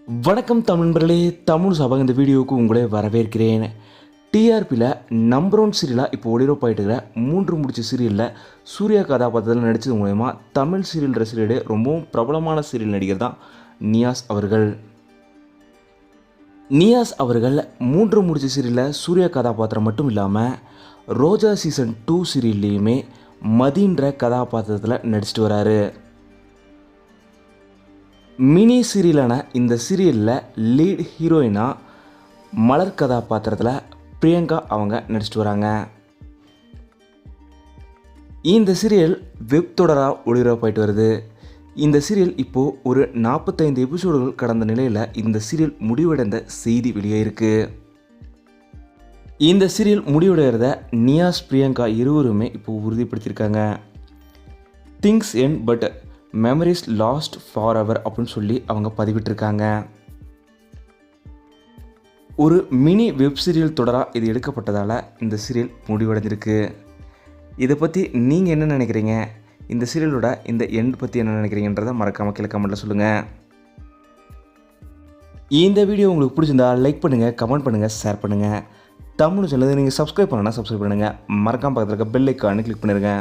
வணக்கம் தமிழ் நண்பர்களே, தமிழ் சபா இந்த வீடியோவுக்கு உங்களை வரவேற்கிறேன். டிஆர்பியில் நம்பர் 1 சீரியலாக இப்போ ஒளிபரப்பாயிட்டு இருக்கிற 3 முடிச்சு சீரியலில் சூர்யா கதாபாத்திரத்தில் நடித்தது மூலயமா தமிழ் சீரியல் ரசிகர்களே ரொம்பவும் பிரபலமான சீரியல் நடிகர் தான் நியாஸ் அவர்கள். நியாஸ் அவர்கள் 3 முடிச்சு சீரியலில் சூர்யா கதாபாத்திரம் மட்டும் இல்லாமல் ரோஜா சீசன் 2 சீரியல்லையுமே மதின்ற கதாபாத்திரத்தில் நடிச்சிட்டு வராரு. மினி சீரியலான இந்த சீரியலில் லீட் ஹீரோயினாக மலர் கதாபாத்திரத்தில் பிரியங்கா அவங்க நடிச்சிட்டு வராங்க. இந்த சீரியல் வெப் தொடராக ஒளிபரப்பாயிட்டு வருது. இந்த சீரியல் இப்போது ஒரு 45 எபிசோடுகள் கடந்த நிலையில் இந்த சீரியல் முடிவடைந்த செய்தி வெளியே இருக்குது. இந்த சீரியல் முடிவடைகிறத நியாஸ் பிரியங்கா இருவருமே இப்போது உறுதிப்படுத்தியிருக்காங்க. Things end but memories last forever அப்படின்னு சொல்லி அவங்க பதிவிட்டிருக்காங்க. ஒரு மினி வெப் சீரியல் தொடராக இது எடுக்கப்பட்டதால் இந்த சீரியல் முடிவடைஞ்சிருக்கு. இதை பற்றி நீங்கள் என்ன நினைக்கிறீங்க? இந்த சீரியலோட இந்த எண்ட் பற்றி என்ன நினைக்கிறீங்கன்றதை மறக்காமல் கீழே கமெண்ட்டில் சொல்லுங்கள். இந்த வீடியோ உங்களுக்கு பிடிச்சிருந்தா லைக் பண்ணுங்கள், கமெண்ட் பண்ணுங்கள், ஷேர் பண்ணுங்கள். தமிழ் சேனலுக்கு நீங்கள் சப்ஸ்கிரைப் பண்ணணும்னா சப்ஸ்கிரைப் பண்ணுங்கள். மறக்காமல் பக்கத்தில் இருக்க பெல் ஐக்கானை கிளிக் பண்ணிடுங்க.